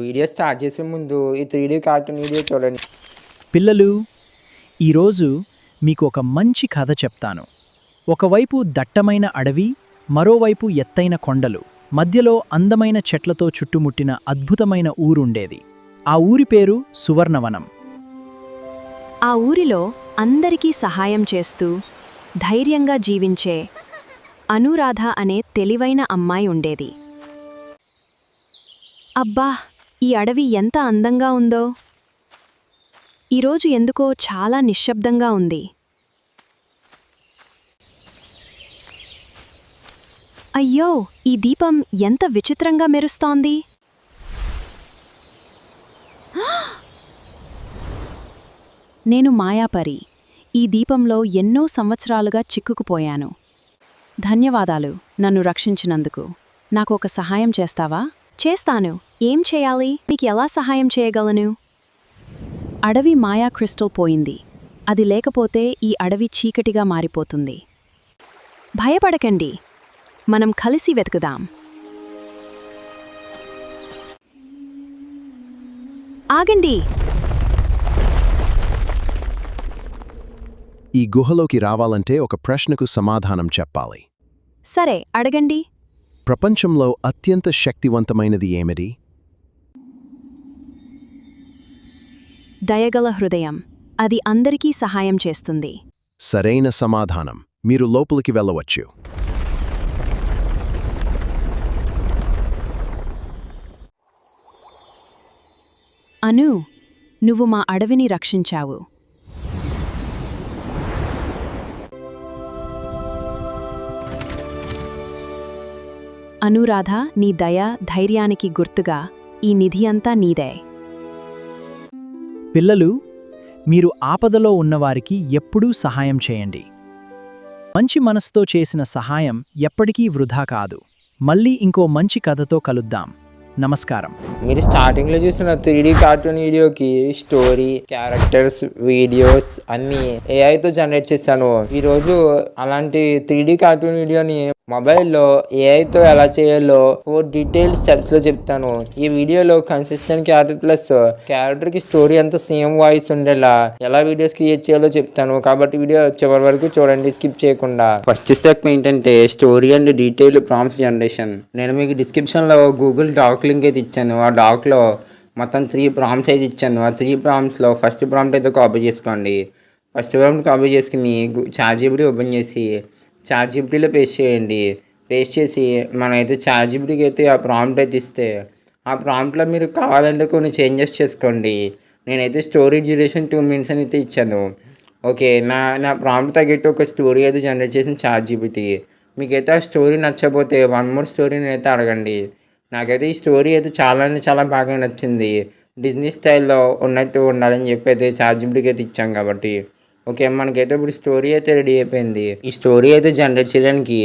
Video start చేసే ముందు ఈ 3D కార్టూన్ వీడియో చూడండి. పిల్లలు, ఈరోజు మీకు ఒక మంచి కథ చెప్తాను. ఒకవైపు దట్టమైన అడవి, మరోవైపు ఎత్తైన కొండలు, మధ్యలో అందమైన చెట్లతో చుట్టుముట్టిన అద్భుతమైన ఊరుండేది. ఆ ఊరి పేరు సువర్ణవనం. ఆ ఊరిలో అందరికీ సహాయం చేస్తూ ధైర్యంగా జీవించే అనురాధ అనే తెలివైన అమ్మాయి ఉండేది. అబ్బా, ఈ అడవి ఎంత అందంగా ఉందో! ఈరోజు ఎందుకో చాలా నిశ్శబ్దంగా ఉంది. అయ్యో, ఈ దీపం ఎంత విచిత్రంగా మెరుస్తోంది! నేను మాయాపరి. ఈ దీపంలో ఎన్నో సంవత్సరాలుగా చిక్కుకుపోయాను. ధన్యవాదాలు నన్ను రక్షించినందుకు. నాకొక సహాయం చేస్తావా? చేస్తాను. ఏం చేయాలి? మీకు ఎలా సహాయం చేయగలను? అడవి మాయా క్రిస్టల్ పోయింది. అది లేకపోతే ఈ అడవి చీకటిగా మారిపోతుంది. భయపడకండి, మనం కలిసి వెతుకుదాం. ఆగండి! ఈ గుహలోకి రావాలంటే ఒక ప్రశ్నకు సమాధానం చెప్పాలి. సరే, అడగండి. ప్రపంచంలో అత్యంత శక్తివంతమైనది ఏమిటి? దయగల హృదయం. అది అందరికీ సహాయం చేస్తుంది. సరైన సమాధానం. మీరు లోపలికి వెళ్ళవచ్చు. అను, నువ్వు మా అడవిని రక్షించావు. అనురాధ, నీ దయ, ధైర్యానికి గుర్తుగా ఈ నిధి అంతా నీదే. పిల్లలు, మీరు ఆపదలో ఉన్నవారికి ఎప్పుడూ సహాయం చేయండి. మంచి మనసుతో చేసిన సహాయం ఎప్పటికీ వృధా కాదు. మళ్ళీ ఇంకో మంచి కథతో కలుద్దాం. నమస్కారం. మీరు స్టార్టింగ్లో చూసిన 3D కార్టూన్ వీడియోకి స్టోరీ, క్యారెక్టర్స్, వీడియోస్ అన్నీ ఏఐతో జనరేట్ చేశాను. ఈరోజు అలాంటి 3D కార్టూన్ వీడియోని మొబైల్లో ఏఐతో ఎలా చేయాలో 4 డీటెయిల్ స్టెప్స్లో చెప్తాను. ఈ వీడియోలో కన్సిస్టెంట్ క్యారెక్టర్ ప్లస్ క్యారెక్టర్కి స్టోరీ అంతా సేమ్ వాయిస్ ఉండేలా ఎలా వీడియోస్ క్రియేట్ చేయాలో చెప్తాను. కాబట్టి వీడియో చివరి వరకు చూడండి, స్కిప్ చేయకుండా. ఫస్ట్ స్టెప్ ఏంటంటే story and detail prompts generation. నేను మీకు డిస్క్రిప్షన్లో గూగుల్ డాక్ లింక్ అయితే ఇచ్చాను. ఆ డాక్లో మొత్తం 3 ప్రాంప్ట్స్ అయితే ఇచ్చాను. ఆ 3 ప్రాంప్ట్స్లో ఫస్ట్ ప్రాంప్ట్ అయితే కాపీ చేసుకోండి. ఫస్ట్ ప్రాంప్ట్ కాపీ చేసుకుని చాట్‌జీపీటీ ఓపెన్ చేసి చాట్‌జీపీటీలో పేస్ట్ చేయండి. పేస్ట్ చేసి మనమైతే చాట్‌జీపీటీకి అయితే ఆ ప్రాంప్ట్ అయితే ఇస్తే ఆ ప్రాంప్ట్లో మీరు కావాలంటే కొన్ని చేంజెస్ చేసుకోండి. నేనైతే స్టోరీ డ్యూరేషన్ 2 మినిట్స్ అని అయితే ఇచ్చాను. ఓకే, నా ప్రాంప్ట్ తగ్గట్టు ఒక స్టోరీ అయితే జనరేట్ చేసిన చాట్‌జీపీటీ. మీకైతే ఆ స్టోరీ నచ్చకపోతే 1 మోర్ స్టోరీని అయితే అడగండి. నాకైతే ఈ స్టోరీ అయితే చాలా బాగా నచ్చింది. డిజ్నీ స్టైల్లో ఉన్నట్టు ఉండాలని చెప్పి అయితే చాట్‌జీపీటీకి అయితే ఇచ్చాం కాబట్టి. ఓకే, మనకైతే ఇప్పుడు స్టోరీ అయితే రెడీ అయిపోయింది. ఈ స్టోరీ అయితే జనరేట్ చేయడానికి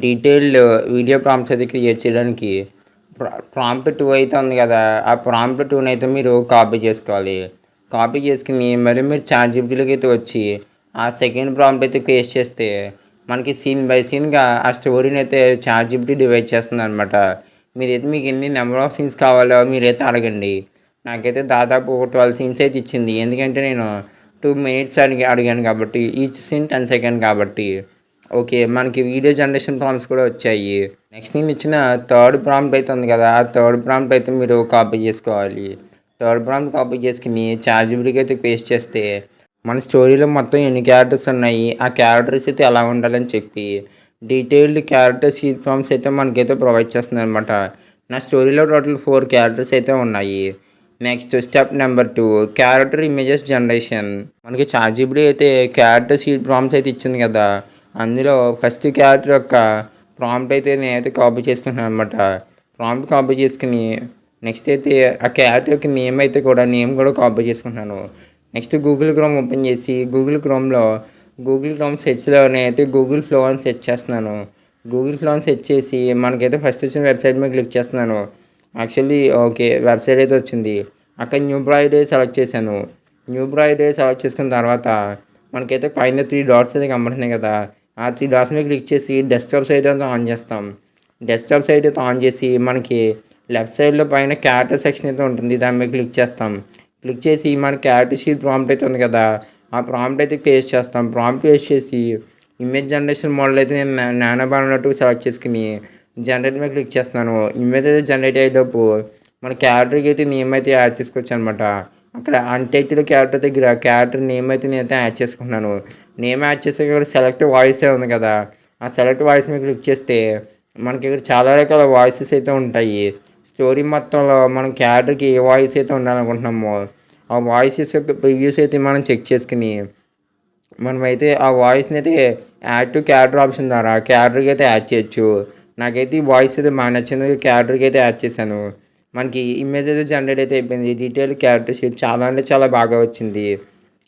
డీటెయిల్డ్ వీడియో ప్రాంప్ట్స్ అయితే క్రియేట్ చేయడానికి ప్రాంప్ట్ 2 అయితే ఉంది కదా, ఆ ప్రాంప్ట్ 2ని అయితే మీరు కాపీ చేసుకోవాలి. కాపీ చేసుకుని మరి మీరు చాట్‌జీపీటీలోకి అయితే వచ్చి ఆ సెకండ్ ప్రాంప్ట్ అయితే పేస్ట్ చేస్తే మనకి సీన్ బై సీన్గా ఆ స్టోరీని అయితే చాట్‌జీపీటీ డివైడ్ చేస్తుంది అనమాట. మీకు ఎన్ని నెంబర్ ఆఫ్ సీన్స్ కావాలో మీరైతే అడగండి. నాకైతే దాదాపు 12 సీన్స్ అయితే ఇచ్చింది. ఎందుకంటే నేను 2 మినిట్స్ అడిగాను కాబట్టి, ఈచ్ సీన్ 10 సెకండ్ కాబట్టి. ఓకే, మనకి వీడియో జనరేషన్ ప్రాంప్ట్స్ కూడా వచ్చాయి. నెక్స్ట్ నేను ఇచ్చిన థర్డ్ ప్రాంప్ట్ అయితే ఉంది కదా, ఆ థర్డ్ ప్రాంప్ట్ అయితే మీరు కాపీ చేసుకోవాలి. థర్డ్ ప్రాంప్ట్ కాపీ చేసుకుని చాట్‌జీపీటీకి అయితే పేస్ట్ చేస్తే మన స్టోరీలో మొత్తం ఎన్ని క్యారెక్టర్స్ ఉన్నాయి, ఆ క్యారెక్టర్స్ అయితే ఎలా ఉండాలని చెప్పి డీటెయిల్డ్ క్యారెక్టర్ షీట్ ప్రాంప్ట్స్ అయితే మనకైతే ప్రొవైడ్ చేస్తుంది అనమాట. నా స్టోరీలో టోటల్ 4 క్యారెక్టర్స్ అయితే ఉన్నాయి. Next step number 2 character images generation. మనకి చాట్‌జీపీటీ అయితే క్యారెక్టర్ షీట్ ప్రాంప్ట్స్ అయితే ఇచ్చింది కదా, అందులో ఫస్ట్ క్యారెక్టర్ యొక్క ప్రాంప్ట్ అయితే నేనైతే కాపీ చేసుకుంటున్నాను అనమాట. ప్రాంప్ట్ కాపీ చేసుకుని నెక్స్ట్ అయితే ఆ క్యారెక్టర్ యొక్క నేమ్ కూడా కాపీ చేసుకుంటున్నాను. నెక్స్ట్ గూగుల్ క్రోమ్ ఓపెన్ చేసి గూగుల్ క్రోమ్ సెర్చ్లో నేనైతే గూగుల్ ఫ్లో అని సెర్చ్ చేస్తున్నాను. గూగుల్ ఫ్లో అని సెర్చ్ చేసి మనకైతే ఫస్ట్ వచ్చిన వెబ్సైట్ మీద క్లిక్ చేస్తున్నాను. యాక్చువల్లీ ఓకే, వెబ్సైట్ అయితే వచ్చింది. అక్కడ న్యూ బ్రాయిడరీ సెలెక్ట్ చేశాను. న్యూ బ్రాయిడరీ సెలెక్ట్ చేసుకున్న తర్వాత మనకైతే పైన 3 డాట్స్ అయితే కనబడుతున్నాయి కదా, ఆ 3 డాట్స్ మీద క్లిక్ చేసి డెస్క్టాప్ సైట్ అయితే ఆన్ చేస్తాం. డెస్క్టాప్ సైట్ అయితే ఆన్ చేసి మనకి లెఫ్ట్ సైడ్లో పైన క్యారెక్టర్ సెక్షన్ అయితే ఉంటుంది, దాని మీద క్లిక్ చేస్తాం. క్లిక్ చేసి మన క్యారెక్టర్ షీట్ ప్రాంప్ట్ అయితే ఉంది కదా, ఆ ప్రాంప్ట్ అయితే పేస్ట్ చేస్తాం. ప్రాంప్ట్ పేస్ట్ చేసి ఇమేజ్ జనరేషన్ మోడల్ అయితే నేను నానో బాగున్నట్టు సెలెక్ట్ చేసుకుని జనరేట్ మీద క్లిక్ చేస్తున్నాను. ఇమేజ్ అయితే జనరేట్ అయ్యేటప్పుడు మన క్యారెక్టర్కి అయితే నేమ్ అయితే యాడ్ చేసుకోవచ్చు అనమాట. అక్కడ అన్టైటిల్డ్ క్యారెక్టర్ దగ్గర క్యారెక్టర్ నేమ్ అయితే నేనైతే యాడ్ చేసుకుంటున్నాను. నేమ్ యాడ్ చేసే ఇక్కడ సెలెక్ట్ వాయిస్ ఉంది కదా, ఆ సెలెక్ట్ వాయిస్ మీద క్లిక్ చేస్తే మనకి ఇక్కడ చాలా రకాల వాయిసెస్ అయితే ఉంటాయి. స్టోరీ మొత్తంలో మనం క్యారెక్టర్కి ఏ వాయిస్ అయితే ఉండాలనుకుంటున్నామో ఆ వాయిసెస్ యొక్క ప్రివ్యూస్ అయితే మనం చెక్ చేసుకుని మనమైతే ఆ వాయిస్ని అయితే యాడ్ టు క్యారెక్టర్ ఆప్షన్ ద్వారా క్యారెక్టర్కి అయితే యాడ్ చేయొచ్చు. నాకైతే ఈ వాయిస్ అయితే బాగా నచ్చింది, క్యారెక్టర్కి అయితే యాడ్ చేశాను. మనకి ఇమేజ్ అయితే జనరేట్ అయితే అయిపోయింది. డీటెయిల్ క్యారెక్టర్ షీట్ చాలా అంటే చాలా బాగా వచ్చింది.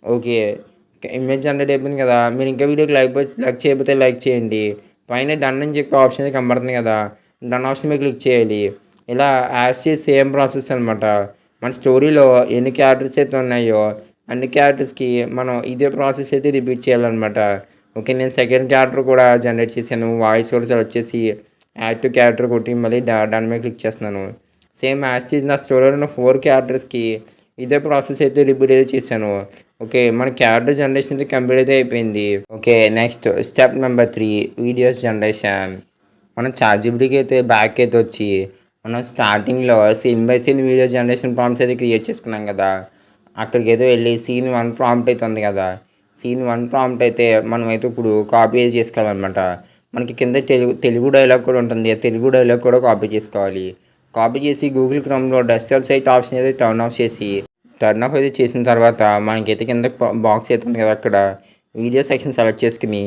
ఓకే, ఇమేజ్ జనరేట్ అయిపోయింది కదా. మీరు ఇంకా వీడియోకి లైక్ చేయకపోతే లైక్ చేయండి. పైన డన్ అని చెప్పి ఆప్షన్ అయితే కనబడుతుంది కదా, డన్ ఆప్షన్ మీద క్లిక్ చేయాలి. ఇలా యాజ్ సేమ్ ప్రాసెస్ అనమాట. మన స్టోరీలో ఎన్ని క్యారెక్టర్స్ అయితే ఉన్నాయో అన్ని క్యారెక్టర్స్కి మనం ఇదే ప్రాసెస్ అయితే రిపీట్ చేయాలన్నమాట. ఓకే, నేను సెకండ్ క్యారెక్టర్ కూడా జనరేట్ చేశాను. వాయిస్ కూడా సెలెక్ట్ చేసి యాడ్ టు క్యారెక్టర్ కొట్టి మళ్ళీ డన్ మీద క్లిక్ చేస్తున్నాను. సేమ్ యాజ్ నా స్టోరీలో ఉన్న 4 క్యారెక్టర్స్కి ఇదే ప్రాసెస్ అయితే రిపీట్ అయితే చేశాను. ఓకే, మన క్యారెక్టర్ జనరేషన్ అయితే కంప్లీట్ అయితే అయిపోయింది. Okay, next step number 3 videos generation. మనం చాట్‌జిపిటికి అయితే బ్యాక్ అయితే వచ్చి మనం స్టార్టింగ్లో scene by scene video generation prompts అయితే క్రియేట్ చేసుకున్నాం కదా, అక్కడికైతే వెళ్ళి సీన్ 1 ప్రాంప్ట్ అయితే ఉంది కదా, సీన్ 1 ప్రాంప్ట్ అయితే మనమైతే ఇప్పుడు కాపీ చేసుకోవాలన్నమాట. మనకి కింద తెలుగు డైలాగ్ కూడా ఉంటుంది, తెలుగు డైలాగ్ కూడా కాపీ చేసుకోవాలి. కాపీ చేసి గూగుల్ క్రోమ్లో డెస్క్టాప్ సైట్ ఆప్షన్ అయితే టర్న్ ఆఫ్ అయితే చేసిన తర్వాత మనకైతే కింద బాక్స్ అయితే ఉంది కదా, అక్కడ వీడియో సెక్షన్ సెలెక్ట్ చేసుకుని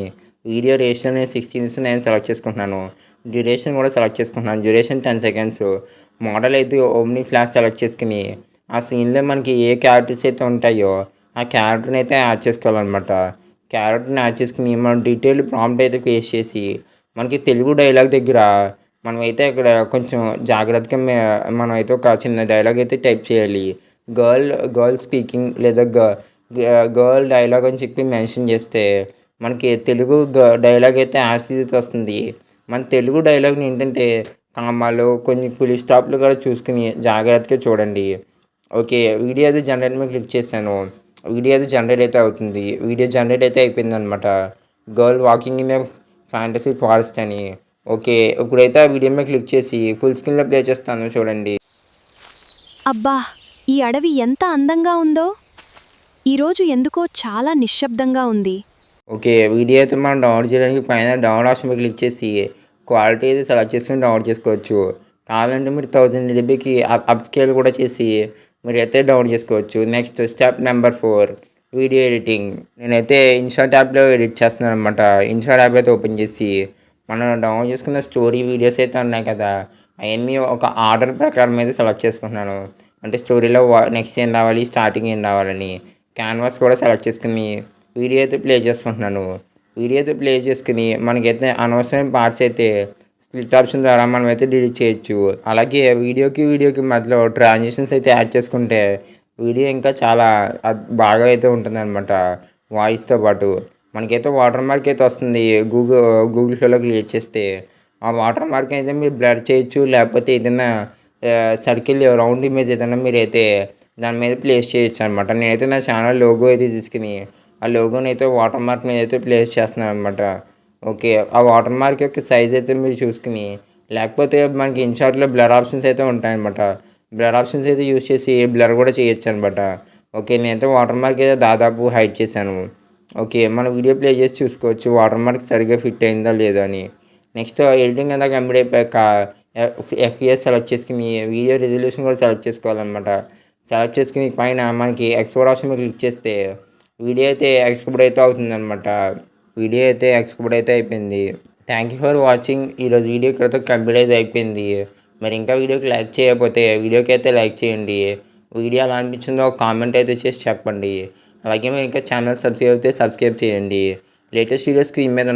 వీడియో డ్యూరేషన్ 16 నేను సెలెక్ట్ చేసుకుంటున్నాను. డ్యూరేషన్ కూడా సెలెక్ట్ చేసుకుంటున్నాను. Duration 10 seconds. మోడల్ అయితే ఓమ్ని ఫ్లాష్ సెలెక్ట్ చేసుకుని ఆ సీన్లో మనకి ఏ క్యారెక్టర్స్ అయితే ఉంటాయో ఆ క్యారెక్టర్ని అయితే యాడ్ చేసుకోవాలన్నమాట. క్యారెక్టర్ని యాడ్ చేసుకుని మనం డీటెయిల్ ప్రాంప్ట్ అయితే పేస్ట్ చేసి మనకి తెలుగు డైలాగ్ దగ్గర మనమైతే ఇక్కడ కొంచెం జాగ్రత్తగా మనం అయితే ఒక చిన్న డైలాగ్ అయితే టైప్ చేయాలి. గర్ల్ స్పీకింగ్ లేదా గర్ల్ డైలాగ్ అని చెప్పి మెన్షన్ చేస్తే మనకి తెలుగు డైలాగ్ అయితే యాజ్ అయితే వస్తుంది. మన తెలుగు డైలాగ్ని ఏంటంటే కామాలు కొన్ని ఫుల్ స్టాప్లు కూడా చూసుకుని జాగ్రత్తగా చూడండి. ఓకే, వీడియో అయితే జనరేట్ మీద క్లిక్ చేశాను. వీడియో అయితే జనరేట్ అయితే అవుతుంది. వీడియో జనరేట్ అయితే అయిపోయింది అనమాట. Girl walking in a fantasy forest అని. ఓకే, ఇప్పుడైతే ఆ వీడియో మీద క్లిక్ చేసి ఫుల్ స్క్రీన్లో ప్లే చేస్తాను, చూడండి. అబ్బా, ఈ అడవి ఎంత అందంగా ఉందో! ఈరోజు ఎందుకో చాలా నిశ్శబ్దంగా ఉంది. ఓకే, వీడియో అయితే మనం డౌన్లోడ్ చేయడానికి పైన డౌన్లోడ్ ఆప్షన్ మీద క్లిక్ చేసి క్వాలిటీ అయితే సెలెక్ట్ చేసుకుని డౌన్లోడ్ చేసుకోవచ్చు. కావాలంటే మీరు 1000 dBకి అప్ స్కేల్ కూడా చేసి మీరు అయితే డౌన్లోడ్ చేసుకోవచ్చు. Next step number 4 video editing. నేనైతే ఇన్‌షాట్ యాప్లో ఎడిట్ చేస్తున్నాను అనమాట. ఇన్‌షాట్ యాప్ అయితే ఓపెన్ చేసి మనం డౌన్లోడ్ చేసుకున్న స్టోరీ వీడియోస్ అయితే ఉన్నాయి కదా, అవన్నీ ఒక ఆర్డర్ ప్రకారం అయితే సెలెక్ట్ చేసుకుంటున్నాను. అంటే స్టోరీలో నెక్స్ట్ ఏం రావాలి, స్టార్టింగ్ ఏం రావాలని క్యాన్వాస్ కూడా సెలెక్ట్ చేసుకుని వీడియో అయితే ప్లే చేసుకుంటున్నాను. వీడియో అయితే ప్లే చేసుకుని మనకైతే అనవసరమైన పార్ట్స్ అయితే స్ప్లిట్ ఆప్షన్ ద్వారా మనం అయితే డిలీట్ చేయొచ్చు. అలాగే వీడియోకి మధ్యలో ట్రాన్సిషన్స్ అయితే యాడ్ చేసుకుంటే వీడియో ఇంకా చాలా బాగా అయితే ఉంటుందన్నమాట. వాయిస్తో పాటు మనకైతే వాటర్ మార్క్ అయితే వస్తుంది. గూగుల్ షోలో క్రియేట్ చేస్తే ఆ వాటర్ మార్క్ అయితే మీరు బ్లర్ చేయొచ్చు, లేకపోతే ఏదైనా సర్కిల్ రౌండ్ ఇమేజ్ ఏదైనా మీరైతే దాని మీద ప్లేస్ చేయొచ్చు అనమాట. నేనైతే నా ఛానల్ లోగో అయితే తీసుకుని ఆ లోగోని అయితే వాటర్ మార్క్ మీద అయితే ప్లేస్ చేస్తున్నాను అనమాట. ఓకే, ఆ వాటర్ మార్క్ యొక్క సైజ్ అయితే మీరు చూసుకుని, లేకపోతే మనకి ఇన్‌షాట్‌లో బ్లర్ ఆప్షన్స్ అయితే ఉంటాయన్నమాట. బ్లర్ ఆప్షన్స్ అయితే యూజ్ చేసి బ్లర్ కూడా చేయొచ్చు అనమాట. ఓకే, నేనైతే వాటర్ మార్క్ అయితే దాదాపు హైడ్ చేశాను. ఓకే, మన వీడియో ప్లే చేసి చూసుకోవచ్చు వాటర్ మార్క్ సరిగ్గా ఫిట్ అయిందా లేదో అని. నెక్స్ట్ ఎడిటింగ్ అంతా కంప్లీట్ అయిపోయాక ఎఫ్‌పిఎస్ సెలెక్ట్ చేసుకుని వీడియో రిజల్యూషన్ కూడా సెలెక్ట్ చేసుకోవాలన్నమాట. సెలెక్ట్ చేసుకుని పైన మనకి ఎక్స్‌పోర్ట్ ఆప్షన్ మీద క్లిక్ చేస్తే వీడియో అయితే ఎక్స్‌పోర్ట్ అయితే అవుతుందన్నమాట. వీడియో అయితే ఎక్స్‌పోర్ట్ అయితే అయిపోయింది. Thank you for watching. ఈరోజు వీడియో ఇక్కడితో కంప్లీట్ అయితే అయిపోయింది. మరి ఇంకా వీడియోకి లైక్ చేయకపోతే వీడియోకి అయితే లైక్ చేయండి. వీడియో ఎలా అనిపించిందో కామెంట్ అయితే చేసి చెప్పండి. అలాగే మీరు ఇంకా ఛానల్ సబ్స్క్రైబ్ చేయండి. లేటెస్ట్ వీడియోస్ స్క్రీన్ మీద